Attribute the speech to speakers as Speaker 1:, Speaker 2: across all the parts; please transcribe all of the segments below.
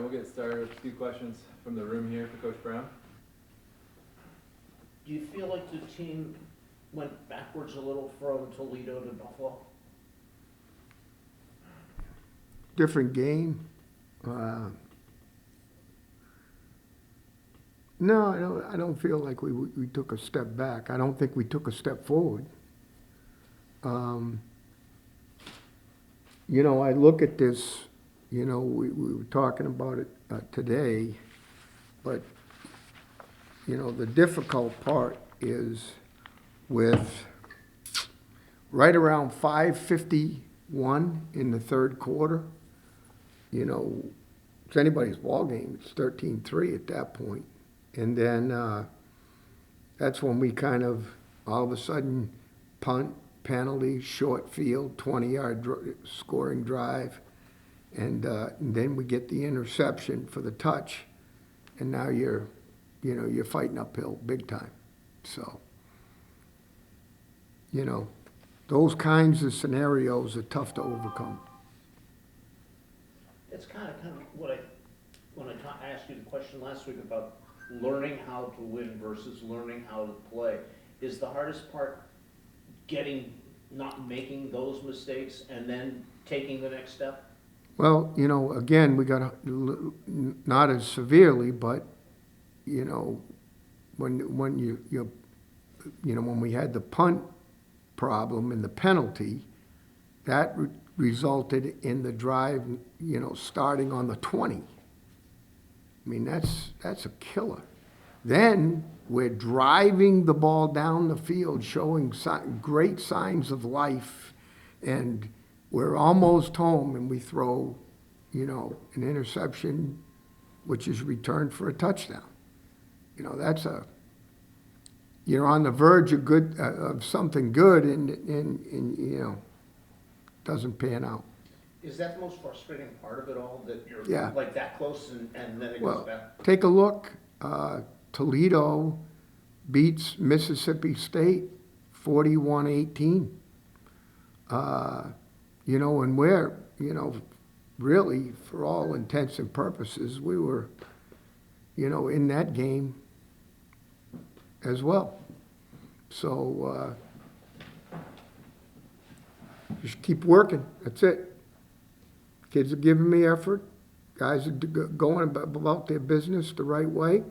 Speaker 1: we'll get started with a few questions from the room here for Coach Brown.
Speaker 2: Do you feel like the team went backwards a little from Toledo to Buffalo?
Speaker 3: Different game. No, I don't feel like we took a step back. I don't think we took a step forward. You know, I look at this, you know, we were talking about it today, but, you know, the difficult part is with right around 5:51 in the third quarter, you know, it's anybody's ball game. It's 13-3 at that point. And then that's when we kind of, all of a sudden, punt, penalty, short field, 20-yard scoring drive. And then we get the interception for the touch. And now you're fighting uphill big time. So, you know, those kinds of scenarios are tough to overcome.
Speaker 2: It's kind of what when I asked you the question last week about learning how to win versus learning how to play. Is the hardest part not making those mistakes and then taking the next step?
Speaker 3: Well, you know, again, we got not as severely, but you know, when when we had the punt problem and the penalty, that resulted in the drive, you know, starting on the 20. I mean, that's a killer. Then we're driving the ball down the field, showing great signs of life, and we're almost home, and we throw, you know, an interception, which is returned for a touchdown. You know, you're on the verge of something good, and you know, doesn't pan out.
Speaker 2: Is that the most frustrating part of it all, that you're
Speaker 3: Yeah.
Speaker 2: like that close and then it goes back?
Speaker 3: Take a look. Toledo beats Mississippi State 41-18. You know, and we're, you know, really, for all intents and purposes, we were, you know, in that game as well. So just keep working. That's it. Kids are giving me effort. Guys are going about their business the right way.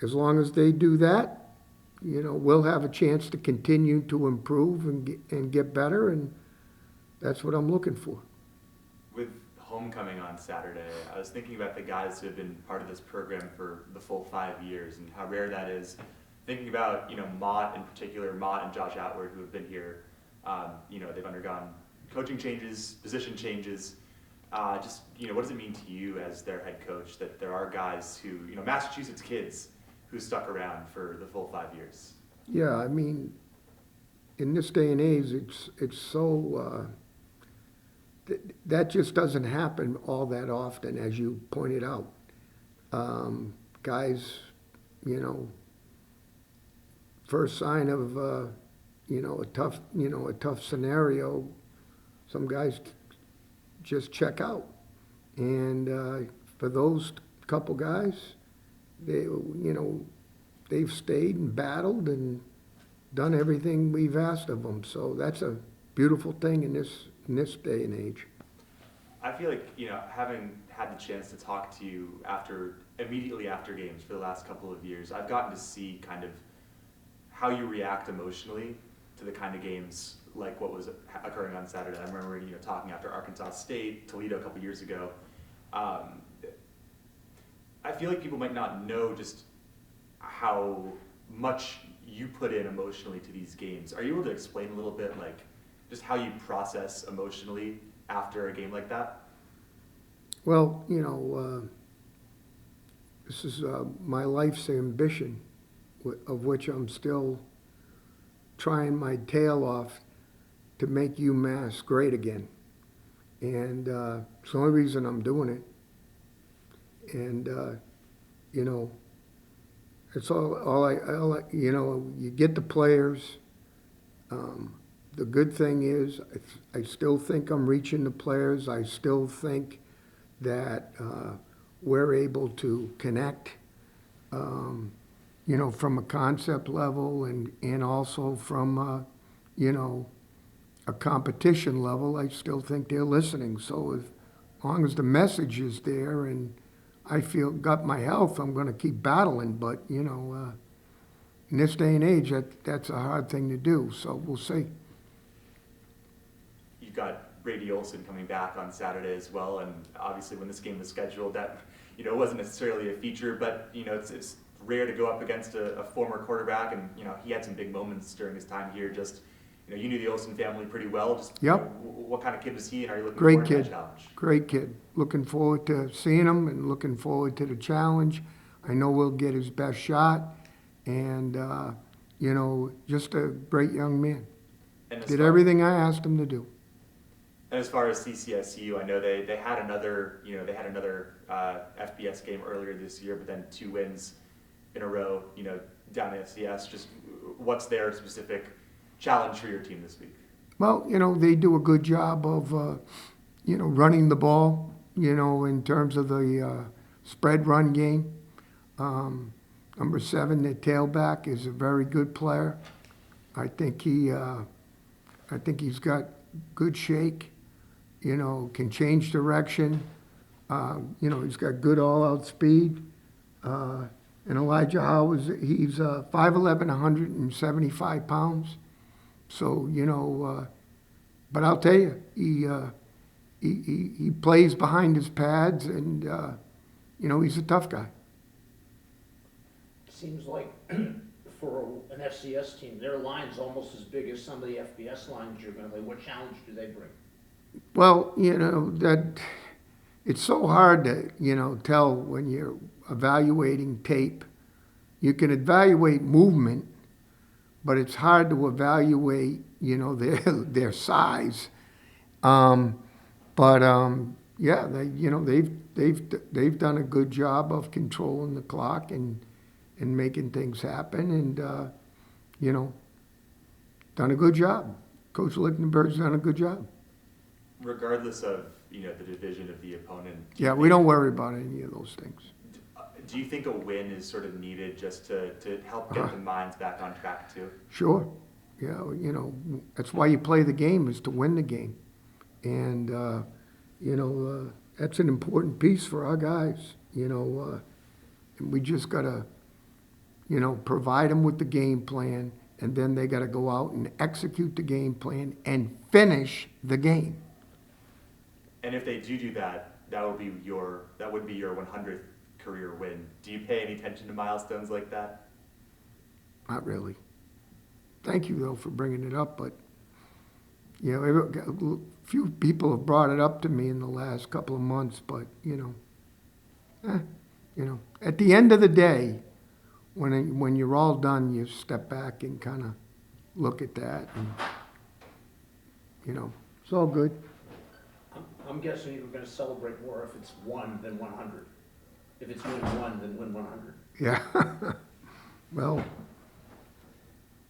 Speaker 3: As long as they do that, you know, we'll have a chance to continue to improve and get better, and that's what I'm looking for.
Speaker 4: With homecoming on Saturday, I was thinking about the guys who have been part of this program for the full 5 years and how rare that is. Thinking about, you know, Mott in particular, Mott and Josh Outward, who have been here. You know, they've undergone coaching changes, position changes. Just, you know, what does it mean to you as their head coach that there are guys who, you know, Massachusetts kids who stuck around for the full 5 years?
Speaker 3: Yeah, I mean, in this day and age, it's so that just doesn't happen all that often, as you pointed out. Guys, you know, first sign of you know, a tough scenario, some guys just check out. And for those couple guys, they've stayed and battled and done everything we've asked of them. So that's a beautiful thing in this day and age.
Speaker 4: I feel like, you know, having had the chance to talk to you immediately after games for the last couple of years, I've gotten to see kind of how you react emotionally to the kind of games like what was occurring on Saturday. I remember, you know, talking after Arkansas State, Toledo a couple years ago. I feel like people might not know just how much you put in emotionally to these games. Are you able to explain a little bit, like, just how you process emotionally after a game like that?
Speaker 3: Well, you know, this is my life's ambition, of which I'm still trying my tail off to make UMass great again. And it's the only reason I'm doing it. And, you know, it's all I, you know, you get the players. The good thing is I still think I'm reaching the players. I still think that we're able to connect, you know, from a concept level and also from, you know, a competition level, I still think they're listening. So as long as the message is there and I feel got my health, I'm going to keep battling. But, you know, in this day and age, that's a hard thing to do. So we'll see.
Speaker 4: You've got Brady Olson coming back on Saturday as well, and obviously when this game was scheduled, that, you know, wasn't necessarily a feature, but, you know, it's rare to go up against a former quarterback, and, you know, he had some big moments during his time here. Just, you know, you knew the Olson family pretty well. Just,
Speaker 3: Yep.
Speaker 4: you know, what kind of kid is he, and are you looking
Speaker 3: Great
Speaker 4: forward to that
Speaker 3: kid.
Speaker 4: challenge?
Speaker 3: Great kid. Looking forward to seeing him and looking forward to the challenge. I know we'll get his best shot. And, you know, just a great young man.
Speaker 4: And as
Speaker 3: Did
Speaker 4: far-
Speaker 3: everything I asked him to do.
Speaker 4: And as far as CCSU, I know they had another, you know, FBS game earlier this year, but then 2 wins in a row, you know, down at FCS. Just what's their specific challenge for your team this week?
Speaker 3: Well, you know, they do a good job of, you know, running the ball, you know, in terms of the spread run game. Number 7, their tailback, is a very good player. I think he's got good shake, you know, can change direction. You know, he's got good all-out speed. And Elijah Howe, he's 5'11", 175 pounds. So, you know, but I'll tell you, he plays behind his pads, and, you know, he's a tough guy.
Speaker 2: Seems like for an FCS team, their line's almost as big as some of the FBS lines you're gonna play. What challenge do they bring?
Speaker 3: Well, you know, that it's so hard to, you know, tell when you're evaluating tape. You can evaluate movement, but it's hard to evaluate, you know, their size. Yeah, you know, they've done a good job of controlling the clock and making things happen, and you know, done a good job. Coach Lichtenberg's done a good job.
Speaker 4: Regardless of, you know, the division of the opponent.
Speaker 3: Yeah, we don't worry about any of those things.
Speaker 4: Do you think a win is sort of needed just to help get the minds back on track too?
Speaker 3: Sure. Yeah, you know, that's why you play the game, is to win the game. And, you know, that's an important piece for our guys, you know. And we just got to, you know, provide them with the game plan, and then they got to go out and execute the game plan and finish the game.
Speaker 4: And if they do that, that would be your 100th career win. Do you pay any attention to milestones like that?
Speaker 3: Not really. Thank you, though, for bringing it up, but, you know, a few people have brought it up to me in the last couple of months, but, you know, at the end of the day, when you're all done, you step back and kind of look at that, and, you know, it's all good.
Speaker 2: I'm guessing you're gonna celebrate more if it's 1 than 100. If it's win 1, then win 100.
Speaker 3: Yeah. Well,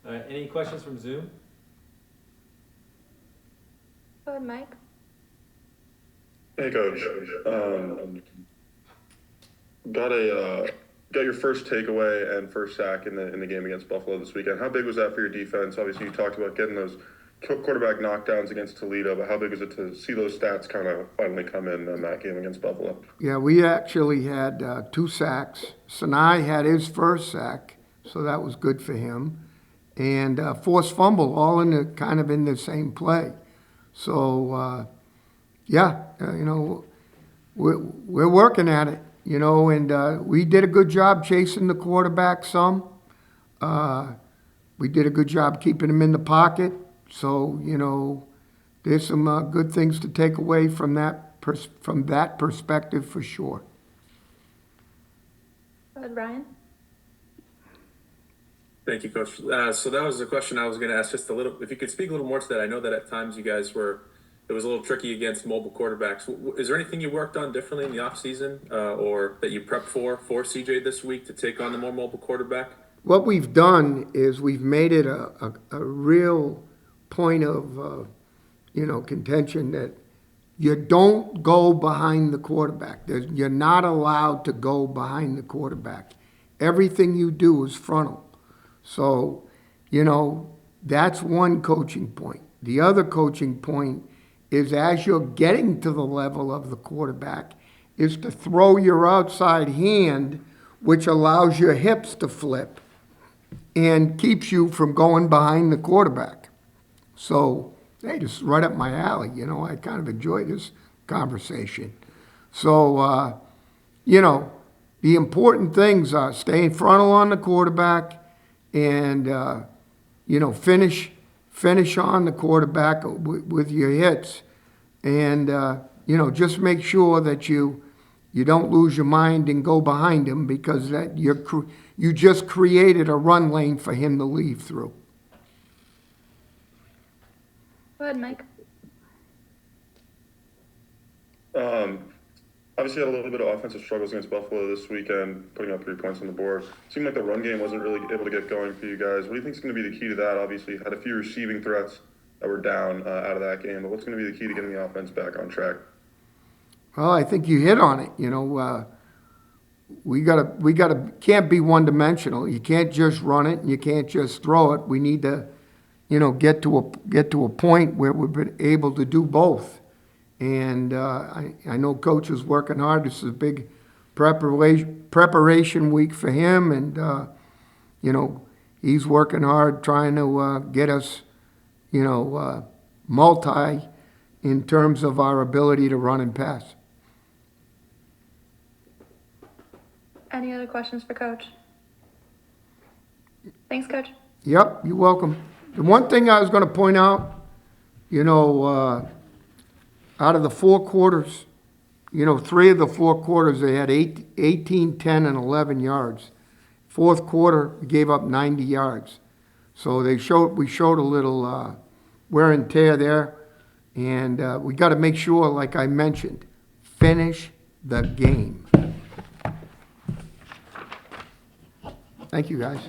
Speaker 1: Any questions from Zoom?
Speaker 5: Go ahead, Mike.
Speaker 6: Hey, Coach. Got your first takeaway and first sack in the game against Buffalo this weekend. How big was that for your defense? Obviously, you talked about getting those quarterback knockdowns against Toledo, but how big is it to see those stats kind of finally come in that game against Buffalo?
Speaker 3: yeah, we actually had 2 sacks. Sinai had his first sack, so that was good for him. And forced fumble, all in the same play. So, yeah, you know, we're working at it, you know, and we did a good job chasing the quarterback some. We did a good job keeping him in the pocket. So, you know, there's some good things to take away from that perspective for sure.
Speaker 5: Go ahead, Ryan.
Speaker 7: Thank you, Coach. So that was the question I was going to ask. Just a little, if you could speak a little more to that. I know that at times you guys it was a little tricky against mobile quarterbacks. Is there anything you worked on differently in the off season, or that you prepped for CJ this week to take on the more mobile quarterback?
Speaker 3: What we've done is we've made it a real point of, you know, contention that, you don't go behind the quarterback. You're not allowed to go behind the quarterback. Everything you do is frontal. So, you know, that's one coaching point. The other coaching point is as you're getting to the level of the quarterback, is to throw your outside hand, which allows your hips to flip and keeps you from going behind the quarterback. So, hey, just right up my alley, you know, I kind of enjoy this conversation. So, you know, the important things are staying frontal on the quarterback and, you know, finish on the quarterback with your hits. And, you know, just make sure that you don't lose your mind and go behind him, because that you just created a run lane for him to leave through.
Speaker 5: Go ahead, Mike.
Speaker 6: Obviously had a little bit of offensive struggles against Buffalo this weekend, putting up 3 points on the board. Seemed like the run game wasn't really able to get going for you guys. What do you think is going to be the key to that? Obviously, you had a few receiving threats that were down out of that game, but what's going to be the key to getting the offense back on track?
Speaker 3: Well, I think you hit on it. You know, can't be one dimensional. You can't just run it and you can't just throw it. We need to, you know, get to a point where we've been able to do both. And I know Coach is working hard. This is a big preparation week for him, and you know, he's working hard trying to get us, you know, multi in terms of our ability to run and pass.
Speaker 5: Any other questions for Coach? Thanks, Coach.
Speaker 3: Yep, you're welcome. The one thing I was going to point out, you know, out of the 4 quarters, you know, 3 of the 4 quarters, they had 18, 10, and 11 yards. Fourth quarter, we gave up 90 yards. So we showed a little wear and tear there. And we got to make sure, like I mentioned, finish the game. Thank you, guys.